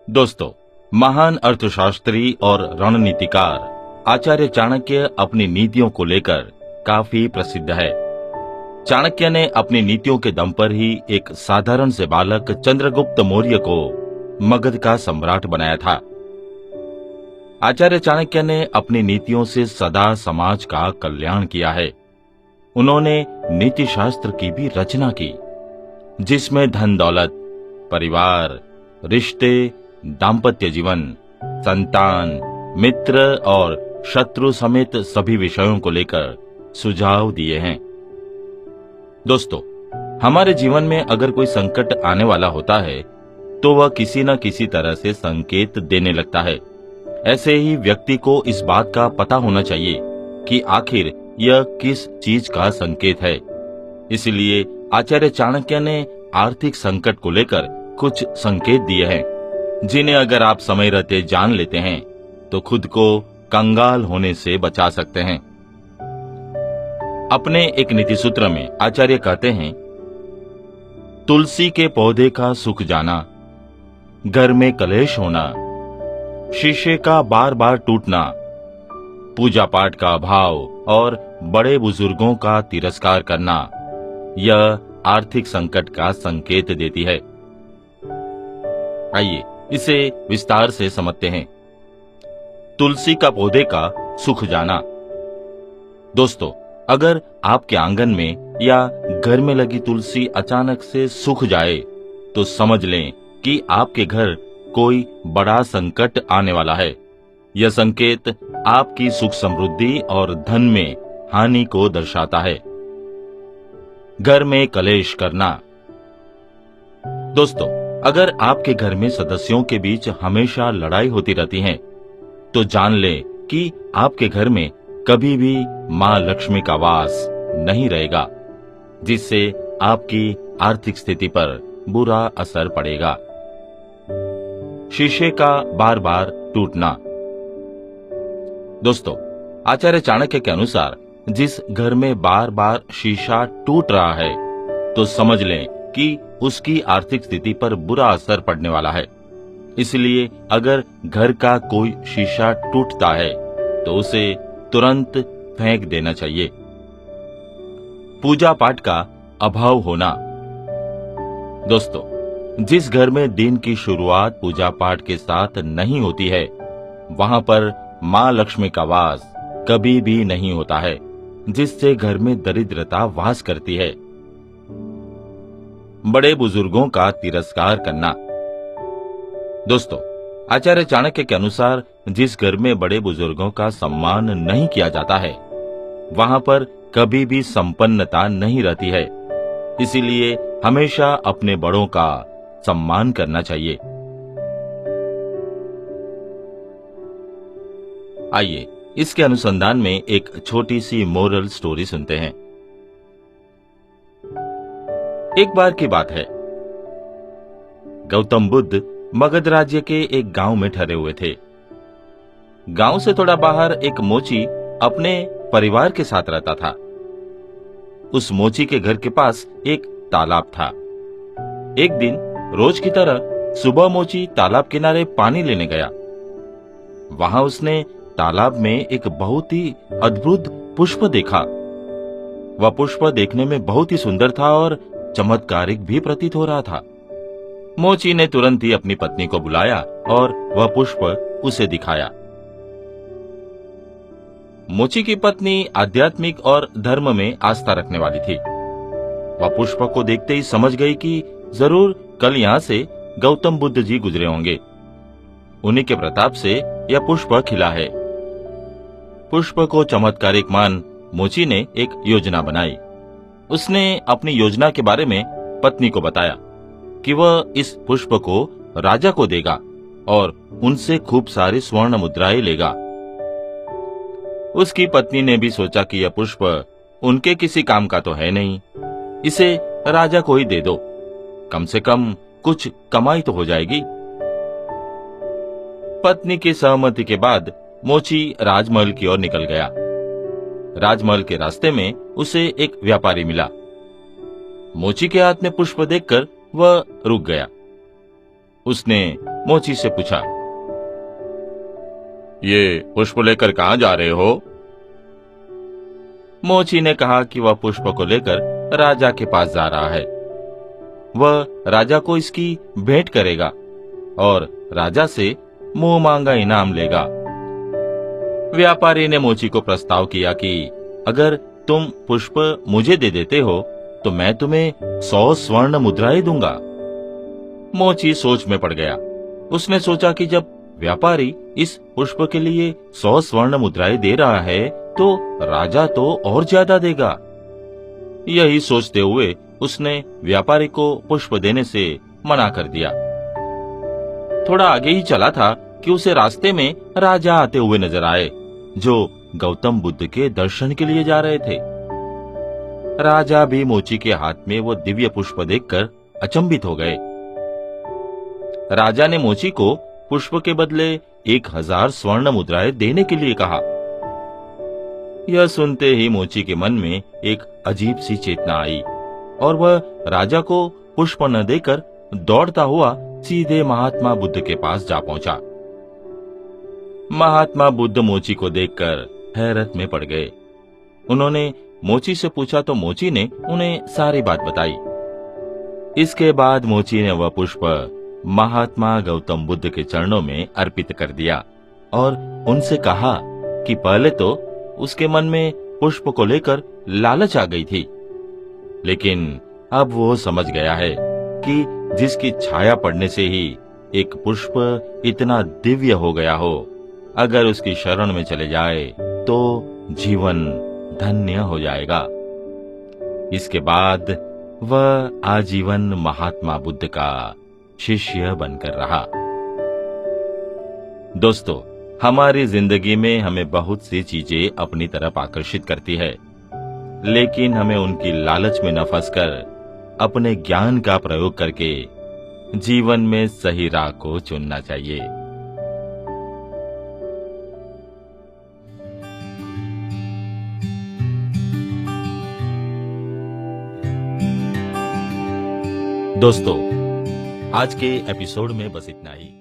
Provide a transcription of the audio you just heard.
दोस्तों, महान अर्थशास्त्री और रणनीतिकार आचार्य चाणक्य अपनी नीतियों को लेकर काफी प्रसिद्ध है। चाणक्य ने अपनी नीतियों के दम पर ही एक साधारण से बालक चंद्रगुप्त मौर्य को मगध का सम्राट बनाया था। आचार्य चाणक्य ने अपनी नीतियों से सदा समाज का कल्याण किया है। उन्होंने नीति शास्त्र की भी रचना की, जिसमें धन दौलत, परिवार, रिश्ते, दाम्पत्य जीवन, संतान, मित्र और शत्रु समेत सभी विषयों को लेकर सुझाव दिए हैं। दोस्तों, हमारे जीवन में अगर कोई संकट आने वाला होता है तो वह किसी न किसी तरह से संकेत देने लगता है। ऐसे ही व्यक्ति को इस बात का पता होना चाहिए कि आखिर यह किस चीज का संकेत है। इसलिए आचार्य चाणक्य ने आर्थिक संकट को लेकर कुछ संकेत दिए हैं, जिन्हें अगर आप समय रहते जान लेते हैं तो खुद को कंगाल होने से बचा सकते हैं। अपने एक नीति सूत्र में आचार्य कहते हैं, तुलसी के पौधे का सूख जाना, घर में कलेश होना, शीशे का बार बार टूटना, पूजा पाठ का अभाव और बड़े बुजुर्गों का तिरस्कार करना, यह आर्थिक संकट का संकेत देती है। आइए इसे विस्तार से समझते हैं। तुलसी का पौधे का सूख जाना। दोस्तों, अगर आपके आंगन में या घर में लगी तुलसी अचानक से सूख जाए तो समझ लें कि आपके घर कोई बड़ा संकट आने वाला है। यह संकेत आपकी सुख समृद्धि और धन में हानि को दर्शाता है। घर में कलेश करना। दोस्तों, अगर आपके घर में सदस्यों के बीच हमेशा लड़ाई होती रहती है तो जान लें कि आपके घर में कभी भी मां लक्ष्मी का वास नहीं रहेगा, जिससे आपकी आर्थिक स्थिति पर बुरा असर पड़ेगा। शीशे का बार बार टूटना। दोस्तों, आचार्य चाणक्य के अनुसार जिस घर में बार बार शीशा टूट रहा है तो समझ लें कि उसकी आर्थिक स्थिति पर बुरा असर पड़ने वाला है। इसलिए अगर घर का कोई शीशा टूटता है तो उसे तुरंत फेंक देना चाहिए। पूजा पाठ का अभाव होना। दोस्तों, जिस घर में दिन की शुरुआत पूजा पाठ के साथ नहीं होती है, वहां पर मां लक्ष्मी का वास कभी भी नहीं होता है, जिससे घर में दरिद्रता वास करती है। बड़े बुजुर्गों का तिरस्कार करना। दोस्तों, आचार्य चाणक्य के अनुसार जिस घर में बड़े बुजुर्गों का सम्मान नहीं किया जाता है, वहां पर कभी भी संपन्नता नहीं रहती है। इसीलिए हमेशा अपने बड़ों का सम्मान करना चाहिए। आइए इसके अनुसंधान में एक छोटी सी मोरल स्टोरी सुनते हैं। एक बार की बात है, गौतम बुद्ध मगध राज्य के एक गांव में ठहरे हुए थे। गांव से थोड़ा बाहर एक मोची अपने परिवार के साथ रहता था। उस मोची के घर के पास एक तालाब था। एक दिन रोज की तरह सुबह मोची तालाब किनारे पानी लेने गया। वहां उसने तालाब में एक बहुत ही अद्भुत पुष्प देखा। वह पुष्प देखने में बहुत ही सुंदर था और चमत्कारिक भी प्रतीत हो रहा था। मोची ने तुरंत ही अपनी पत्नी को बुलाया और वह पुष्प उसे दिखाया। मोची की पत्नी आध्यात्मिक और धर्म में आस्था रखने वाली थी। वह पुष्प को देखते ही समझ गई कि जरूर कल यहाँ से गौतम बुद्ध जी गुजरे होंगे। उन्हीं के प्रताप से यह पुष्प खिला है। पुष्प को चमत्कारिक मान मोची ने एक योजना बनाई। उसने अपनी योजना के बारे में पत्नी को बताया कि वह इस पुष्प को राजा को देगा और उनसे खूब सारी स्वर्ण मुद्राएं लेगा। उसकी पत्नी ने भी सोचा कि यह पुष्प उनके किसी काम का तो है नहीं, इसे राजा को ही दे दो, कम से कम कुछ कमाई तो हो जाएगी। पत्नी की सहमति के बाद मोची राजमहल की ओर निकल गया। राजमहल के रास्ते में उसे एक व्यापारी मिला। मोची के हाथ में पुष्प देखकर वह रुक गया। उसने मोची से पूछा, ये पुष्प लेकर कहाँ जा रहे हो? मोची ने कहा कि वह पुष्प को लेकर राजा के पास जा रहा है। वह राजा को इसकी भेंट करेगा और राजा से मुंह मांगा इनाम लेगा। व्यापारी ने मोची को प्रस्ताव किया कि अगर तुम पुष्प मुझे दे देते हो तो मैं तुम्हें 100 स्वर्ण मुद्राएं दूंगा। मोची सोच में पड़ गया। उसने सोचा कि जब व्यापारी इस पुष्प के लिए 100 स्वर्ण मुद्राएं दे रहा है तो राजा तो और ज्यादा देगा। यही सोचते हुए उसने व्यापारी को पुष्प देने से मना कर दिया। थोड़ा आगे ही चला था कि उसे रास्ते में राजा आते हुए नजर आए, जो गौतम बुद्ध के दर्शन के लिए जा रहे थे। राजा भी मोची के हाथ में वो दिव्य पुष्प देखकर अचंभित हो गए। राजा ने मोची को पुष्प के बदले 1000 स्वर्ण मुद्राएं देने के लिए कहा। यह सुनते ही मोची के मन में एक अजीब सी चेतना आई और वह राजा को पुष्प न देकर दौड़ता हुआ सीधे महात्मा बुद्ध के पास जा पहुंचा। महात्मा बुद्ध मोची को देखकर हैरत में पड़ गए। उन्होंने मोची से पूछा तो मोची ने उन्हें सारी बात बताई। इसके बाद मोची ने वह पुष्प महात्मा गौतम बुद्ध के चरणों में अर्पित कर दिया और उनसे कहा कि पहले तो उसके मन में पुष्प को लेकर लालच आ गई थी, लेकिन अब वो समझ गया है कि जिसकी छाया पड़ने से ही एक पुष्प इतना दिव्य हो गया हो, अगर उसकी शरण में चले जाए तो जीवन धन्य हो जाएगा। इसके बाद वह आजीवन महात्मा बुद्ध का शिष्य बनकर रहा। दोस्तों, हमारी जिंदगी में हमें बहुत सी चीजें अपनी तरफ आकर्षित करती है, लेकिन हमें उनकी लालच में न फंसकर अपने ज्ञान का प्रयोग करके जीवन में सही राह को चुनना चाहिए। दोस्तों, आज के एपिसोड में बस इतना ही।